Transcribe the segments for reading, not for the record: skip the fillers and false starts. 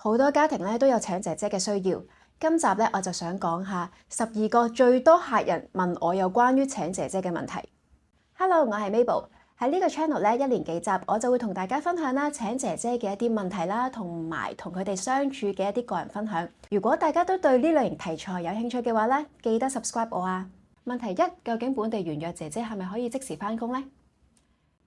好多家庭咧都有請姐姐嘅需要。今集咧我就想講下12個最多客人問我有關於請姐姐嘅問題。Hello， 我係 Mabel。喺呢個 channel 咧，一連幾集我就會同大家分享啦請姐姐嘅一啲問題啦，同埋同佢哋相處嘅一啲個人分享。如果大家都對呢類型題材有興趣嘅話咧，記得 subscribe 我啊。問題一，究竟本地原約姐姐係咪可以即時返工呢？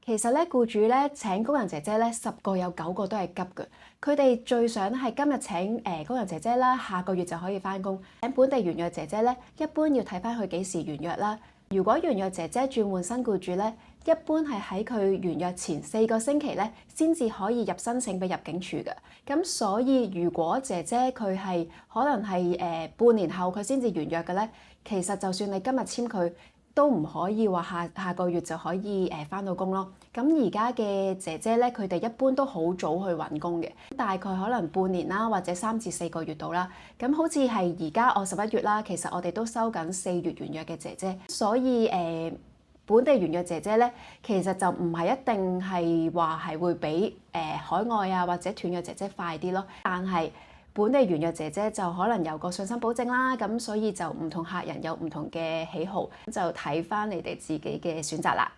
其實咧，僱主咧請工人姐姐咧，10個有9個都係急嘅。佢哋最想係今日請工人姐姐啦，下個月就可以返工。請本地原約姐姐咧，一般要睇返佢幾時完約啦。如果原約姐姐轉換新僱主咧，一般係喺佢完約前4個星期咧，先至可以入申請俾入境處嘅。咁所以如果姐姐佢係可能係半年後佢先至完約嘅咧，其實就算你今日簽佢，都唔可以話下個月就可以返到工咯。咁而家嘅姐姐咧，佢哋一般都好早去揾工嘅，大概可能半年啦，或者3至4個月到啦。咁好似係而家我11月啦，其實我哋都收緊4月完約嘅姐姐，所以本地原約姐姐咧，其實就唔係一定係話係會比海外啊或者斷約姐姐快啲咯，但係本地原約姐姐就可能有個信心保證啦，咁所以就唔同客人有唔同嘅喜好，就睇返你哋自己嘅選擇啦。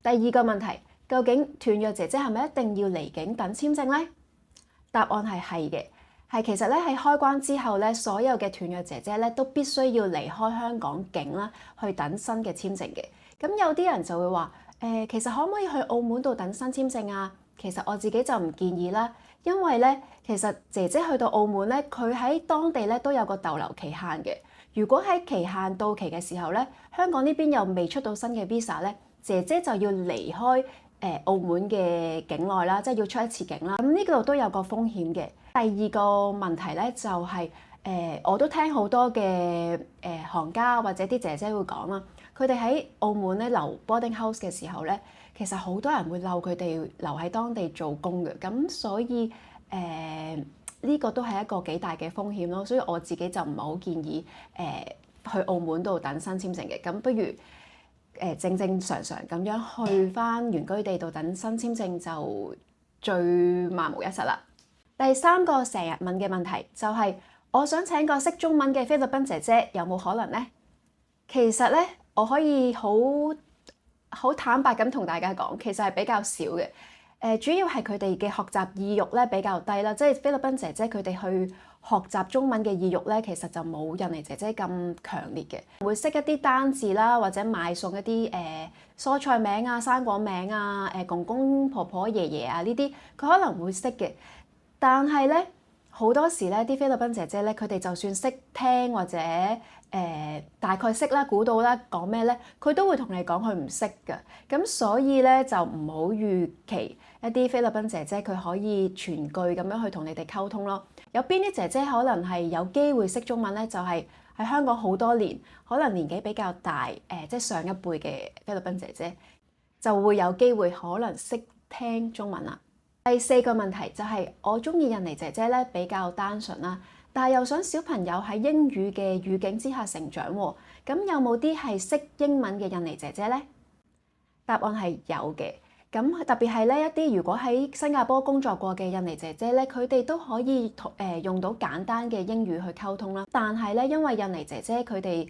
第二個問題，究竟斷約姐姐係咪一定要離境等簽證呢？答案係嘅，其實咧喺開關之後咧，所有嘅斷約姐姐咧都必須要離開香港境啦，去等新嘅簽證嘅。咁有啲人就會話其實可唔可以去澳門度等新簽證啊？其實我自己就唔建議啦。因為咧，其實姐姐去到澳門咧，佢喺當地咧都有個逗留期限嘅。如果喺期限到期嘅時候咧，香港呢邊又未出到新嘅 visa 咧，姐姐就要離開澳門嘅境內啦，即係要出一次境啦。咁呢度都有個風險嘅。第二個問題咧就係我都聽好多嘅行家或者啲姐姐會講啦，佢哋喺澳門咧留 boarding house 嘅時候咧，其實好多人會嬲佢哋留喺當地做工嘅，咁所以呢個都係一個幾大嘅風險咯。所以我自己就唔係好建議去澳門度等新簽證嘅，咁不如正正常常咁樣去返原居地度等新簽證就最萬無一失啦。第三個成日問嘅問題就係，我想請個識中文嘅菲律賓姐姐，有冇可能呢？其實咧，我可以好坦白咁同大家講，其實係比較少嘅。主要係佢哋嘅學習意欲咧比較低啦，即係菲律賓姐姐佢哋去學習中文嘅意欲咧，其實就冇印尼姐姐咁強烈嘅。會識一啲單字啦，或者買餸一啲蔬菜名啊、生果名啊、公公婆婆爺爺啊呢啲，佢可能會識嘅。但係咧，好多時咧，啲菲律賓姐姐咧，佢哋就算識聽或者大概識啦、估到啦講咩咧，佢都會同你講佢唔識㗎。咁所以咧就唔好預期一啲菲律賓姐姐佢可以全句咁樣去同你哋溝通咯。有邊啲姐姐可能係有機會識中文咧？就係喺香港好多年，可能年紀比較大，即係上一輩嘅菲律賓姐姐就會有機會可能識聽中文啦。第四個問題就係我中意印尼姐姐咧比較單純啦，但係又想小朋友喺英語嘅語境之下成長喎，咁有冇啲係識英文嘅印尼姐姐呢？答案係有嘅，咁特別係咧一啲如果喺新加坡工作過嘅印尼姐姐咧，佢哋都可以用到簡單嘅英語去溝通啦。但係咧，因為印尼姐姐佢哋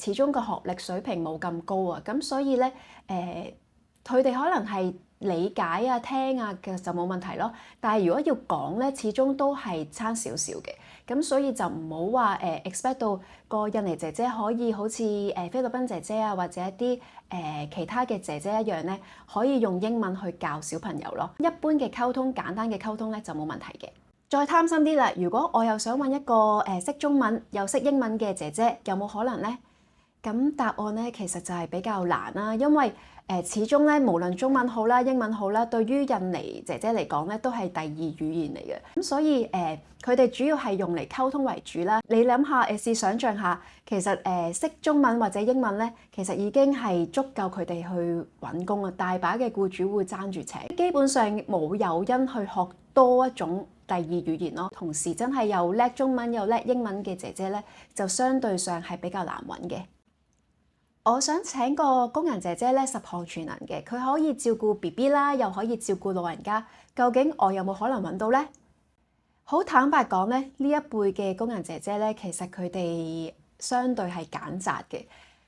始終個學歷水平冇咁高啊，咁所以咧佢哋可能係理解啊、聽啊嘅就冇問題咯，但係如果要講咧，始終都係差少少嘅，咁所以就唔好話expect 到個印尼姐姐可以好似菲律賓姐姐啊，或者一啲其他嘅姐姐一樣咧，可以用英文去教小朋友咯。一般嘅溝通、簡單嘅溝通咧就冇問題嘅。再貪心啲啦，如果我又想揾一個識中文又識英文嘅姐姐，有冇可能呢？咁答案咧其實就係比較難啦，因為始終咧無論中文好啦、英文好啦，對於印尼姐姐嚟講咧都係第二語言嚟嘅，咁所以佢哋主要係用嚟溝通為主啦。你諗下試想像下，其實識中文或者英文咧，其實已經係足夠佢哋去揾工啊！大把嘅僱主會爭住請，基本上冇誘因去學多一種第二語言咯。同時真係又叻中文又叻英文嘅姐姐咧，就相對上係比較難揾嘅。我想請個工人姐姐咧，10項全能嘅，佢可以照顧 BB 啦，又可以照顧老人家。究竟我有冇可能揾到呢？好坦白講咧，呢一輩嘅工人姐姐咧，其實佢哋相對係揀擇嘅。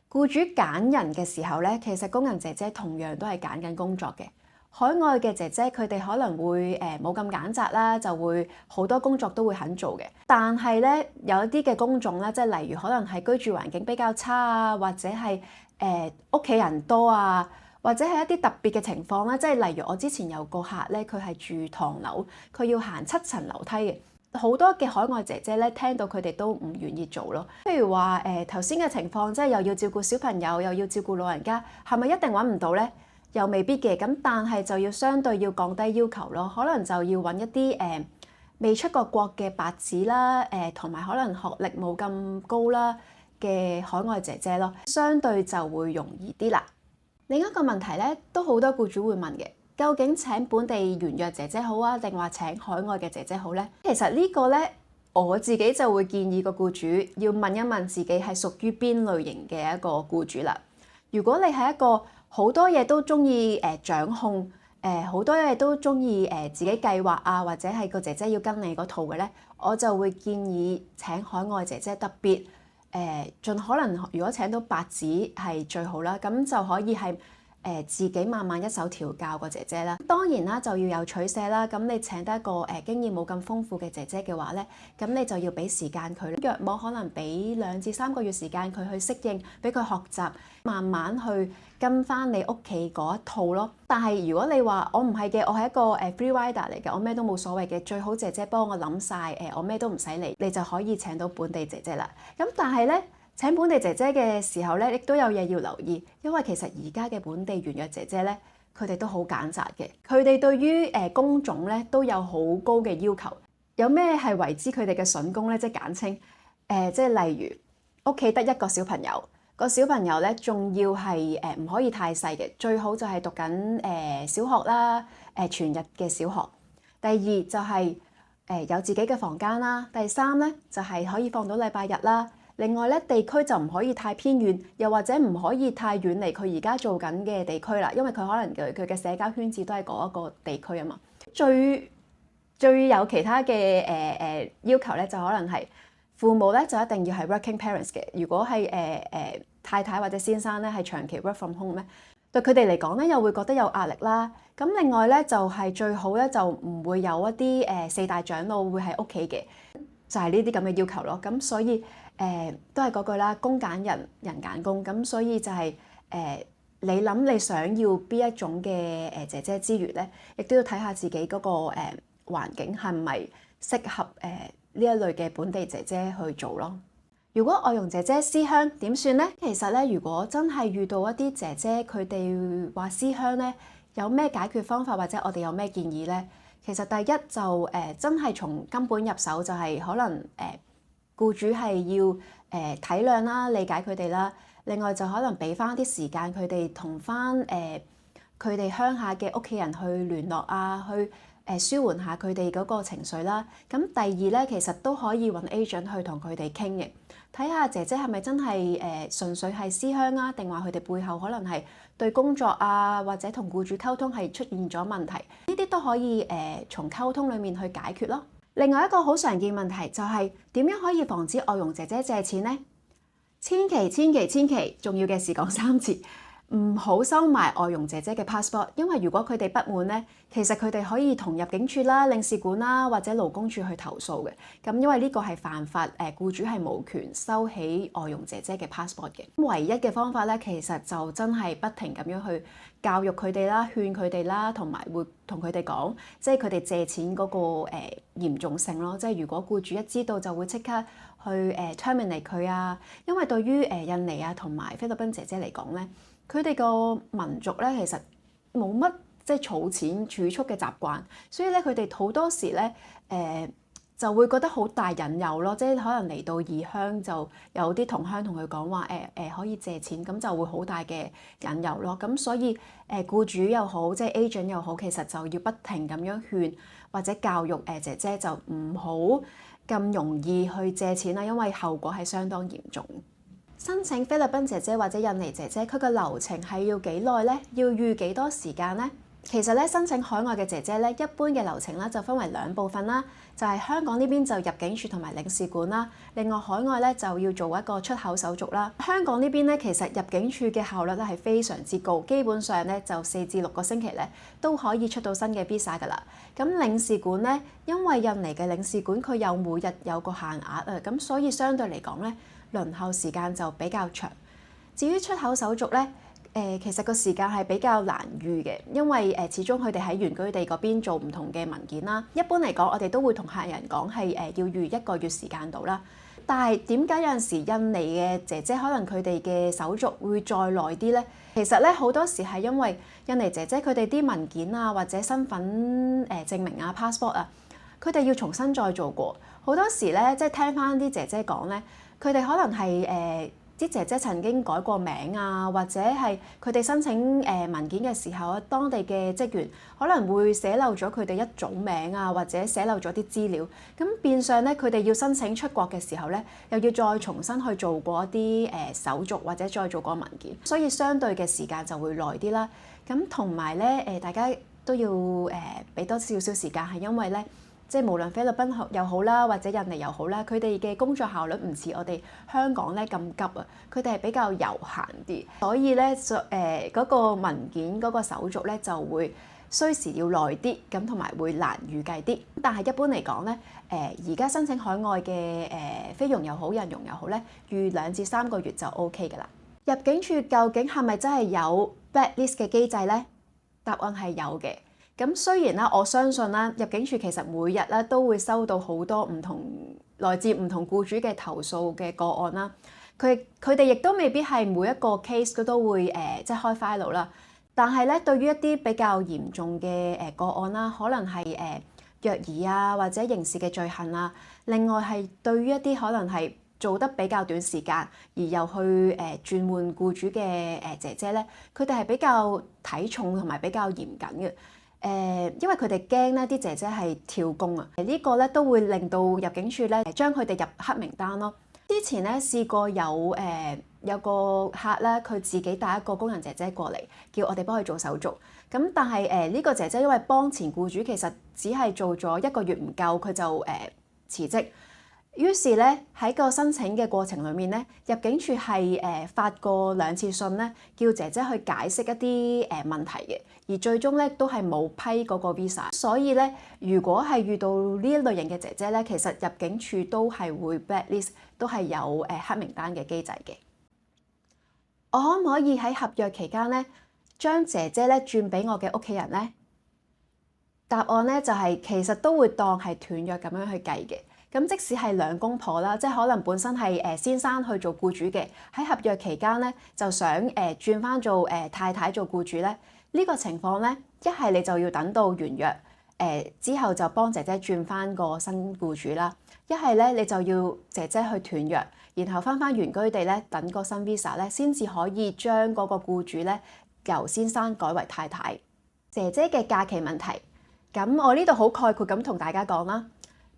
僱主揀人嘅時候咧，其實工人姐姐同樣都係揀緊工作嘅。海外嘅姐姐佢哋可能會冇咁揀擇啦，就會好多工作都會肯做嘅。但係咧，有一啲嘅工種咧，即係例如可能係居住環境比較差啊，或者係屋企人多啊，或者係一啲特別嘅情況啦，即係例如我之前有個客咧，佢係住唐樓，佢要行7層樓梯嘅。好多嘅海外姐姐咧，聽到佢哋都唔願意做咯。譬如話頭先嘅情況，即係又要照顧小朋友，又要照顧老人家，係咪一定揾唔到呢？又未必嘅。咁但係就要相對要降低要求咯，可能就要揾一啲未出過國嘅白紙啦，同埋可能學歷冇咁高啦嘅海外姐姐咯，相對就會容易啲啦。另一個問題咧，都好多僱主會問嘅。究竟請本地原約姐姐好啊，定話請海外嘅姐姐好呢？其實呢個呢，我自己就會建議個僱主要問一問自己係屬於邊類型嘅一個僱主啦。如果你係一個好多嘢都中意掌控，好多嘢都中意自己計劃啊，或者係個姐姐要跟你嗰套嘅呢，我就會建議請海外姐姐，特別盡可能如果請到白紙係最好啦，咁就可以係自己慢慢一手調教個姐姐啦。當然啦，就要有取捨啦。咁你請得一個經驗冇咁豐富嘅姐姐嘅話咧，咁你就要俾時間佢，約莫可能俾2至3個月時間佢去適應，俾佢學習，慢慢去跟翻你屋企嗰一套咯。但係如果你話我唔係嘅，我係一個free rider 嚟嘅，我咩都冇所謂嘅，最好姐姐幫我諗晒，我咩都唔使理，你就可以請到本地姐姐啦。咁但係咧，請本地姐姐嘅時候咧，亦都有嘢要留意，因為其實而家嘅本地原約姐姐咧，佢哋都好揀擇嘅，佢哋對於工種咧都有好高嘅要求。有咩係為之佢哋嘅筍工咧？即係簡稱即係例如屋企得一個小朋友，個小朋友咧仲要係唔可以太細嘅，最好就係讀緊小學啦，全日嘅小學。第二就係有自己嘅房間啦。第三咧就係可以放到禮拜日啦。另外咧，地區就唔可以太偏遠，又或者唔可以太遠離佢而家做緊嘅地區啦，因為佢可能佢嘅社交圈子都係嗰一個地區啊嘛。最有其他嘅要求咧，就可能係父母咧就一定要係 working parents 嘅。如果係太太或者先生咧係長期 work from home咧，對佢哋嚟講咧又會覺得有壓力啦。咁另外咧就係最好咧就唔會有一啲4大長老會喺屋企嘅，就係呢啲咁嘅要求咯。咁所以都係嗰句啦，工揀人，人揀工。咁所以就係你諗你想要邊一種嘅姐姐之餘咧，亦都要睇下自己嗰個環境係咪適合呢一類嘅本地姐姐去做咯。如果外傭姐姐思鄉點算呢？其實咧，如果真係遇到一啲姐姐佢哋話思鄉咧，有咩解決方法或者我哋有咩建議咧？其實第一就真係從根本入手，就係可能僱主係要體諒啦、理解佢哋啦。另外就可能俾翻啲時間佢哋同翻佢哋鄉下嘅屋企人去聯絡啊，去舒緩下佢哋嗰個情緒啦。咁第二咧，其實都可以揾 agent 去同佢哋傾嘅，睇下姐姐係咪真係純粹係思鄉啊，定話佢哋背後可能係對工作啊或者同僱主溝通係出現咗問題，呢啲都可以從溝通裡面去解決咯。另外一個好常見問題就係點樣可以防止外傭姐姐借錢呢？千祈重要嘅事講3次，唔好收埋外傭姐姐嘅 passport， 因為如果佢哋不滿咧，其實佢哋可以同入境處啦、領事館啦或者勞工處去投訴嘅。咁因為呢個係犯法，僱主係無權收起外傭姐姐嘅 passport 嘅。唯一嘅方法咧，其實就真係不停咁樣去教育佢哋啦、勸佢哋啦，同埋會同佢哋講，即係佢哋借錢嗰個嚴重性咯。即係如果僱主一知道就會即刻去terminate佢啊。因為對於印尼啊同埋菲律賓姐姐嚟講咧，佢哋個民族咧其實冇乜即係儲錢儲蓄嘅習慣，所以咧佢哋好多時咧就會覺得好大引誘咯，即係可能嚟到異鄉就有啲同鄉同佢講話可以借錢，咁就會好大嘅引誘咯。咁所以僱主又好，即係 agent 又好，其實就要不停咁樣勸或者教育姐姐就唔好咁容易去借錢啦，因為後果係相當嚴重。申請菲律賓姐姐或者印尼姐姐，佢個流程係要幾耐呢？要預幾多時間呢？其實咧，申請海外嘅姐姐咧，一般嘅流程咧就分為兩部分啦，就係香港呢邊就入境處同埋領事館啦，另外海外咧就要做一個出口手續啦。香港呢邊咧，其實入境處嘅效率咧係非常之高，基本上咧就4至6個星期咧都可以出到新嘅 visa 㗎啦。咁領事館咧，因為印尼嘅領事館佢有每日有個限額啊，咁所以相對嚟講咧，輪候時間就比較長。至於出口手續咧，其實個時間係比較難預嘅，因為始終佢哋喺原居地嗰邊做唔同嘅文件啦。一般嚟講，我哋都會同客人講係要預1個月時間度啦。但係點解有陣時印尼嘅姐姐可能佢哋嘅手續會再耐啲咧？其實咧好多時係因為印尼姐姐佢哋啲文件啊或者身份證明啊 passport 啊，佢哋要重新再做過。好多時咧即係聽翻啲姐姐講咧，佢哋可能係啲姐姐曾經改過名啊，或者係佢哋申請文件嘅時候，當地嘅職員可能會寫漏咗佢哋一組名啊，或者寫漏咗啲資料。咁變相咧，佢哋要申請出國嘅時候咧，又要再重新去做過一啲手續，或者再做過文件，所以相對嘅時間就會耐啲啦。咁同埋咧大家都要俾多少少時間，係因為咧。即係無論菲律賓又好啦，或者印尼又好啦，佢哋嘅工作效率唔似我哋香港咧咁急啊，佢哋係比較悠閒啲，所以咧嗰個文件嗰個手續咧就會需時要耐啲，咁同埋會難預計啲。但係一般嚟講咧，而家申請海外嘅菲傭又好，印傭又好咧，預2至3個月就 OK 㗎啦。入境處究竟係咪真係有 blacklist 嘅機制咧？答案係有嘅。咁雖然啦，我相信啦，入境處其實每日咧都會收到好多來自唔同僱主嘅投訴嘅個案啦。佢哋亦都未必係每一個 case 都會即係開 file 啦。但係咧，對於一啲比較嚴重嘅個案啦，可能係虐兒啊或者刑事嘅罪行啊，另外係對於一啲可能係做得比較短時間而又去轉換僱主嘅姐姐咧，佢哋係比較睇重同埋比較嚴謹嘅。因為佢哋驚咧啲姐姐係跳工啊，呢個咧都會令到入境處咧將佢哋入黑名單咯。之前咧試過有個客咧，佢自己帶一個工人姐姐過嚟，叫我哋幫佢做手續。咁但係呢個姐姐因為幫前僱主其實只係做咗1個月唔夠，佢就辭職。於是咧喺個申請嘅過程裏面咧，入境處係發過2次信咧，叫姐姐去解釋一啲問題嘅，而最終咧都係冇批嗰個 visa。所以咧，如果係遇到呢一類型嘅姐姐咧，其實入境處都係會 blacklist，都係有黑名單嘅機制嘅。我可唔可以喺合約期間咧，將姐姐咧轉俾我嘅屋企人咧？答案咧就係其實都會當係斷約咁樣去計嘅。咁即使係兩公婆啦，即係可能本身係先生去做僱主嘅，喺合約期間咧就想轉翻做太太做僱主咧，呢個情況咧，一係你就要等到完約之後就幫姐姐轉翻個新僱主啦，一係咧你就要姐姐去斷約，然後翻原居地咧等個新 visa 咧，先至可以將嗰個僱主咧由先生改為太太。姐姐嘅假期問題，咁我呢度好概括咁同大家講啦。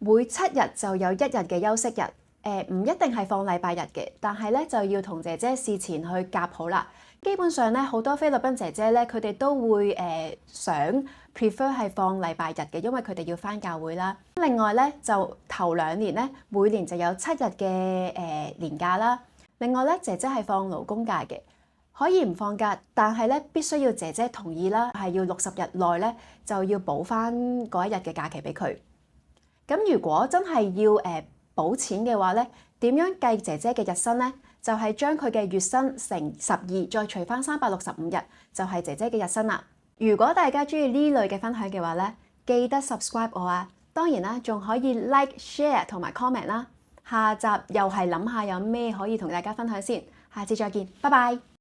每7日就有1日嘅休息日，唔一定係放禮拜日嘅，但係咧就要同姐姐事前去夾好啦。基本上咧，好多菲律賓姐姐咧，佢哋都會想 prefer 係放禮拜日嘅，因為佢哋要返教會啦。另外咧，就頭2年咧，每年就有7日嘅年假啦。另外咧，姐姐係放勞工假嘅，可以唔放假，但係咧必須要姐姐同意啦，係要60日內咧就要補返嗰1日嘅假期俾佢。咁如果真係要補錢嘅話咧，點樣計姐姐嘅日薪咧？就係將佢嘅月薪乘12，再除返365日，就係姐姐嘅日薪啦。如果大家中意呢類嘅分享嘅話咧，記得 subscribe 我啊！當然啦，仲可以 like、share 同埋 comment 啦。下集又係諗下有咩可以同大家分享先。下次再見，拜拜。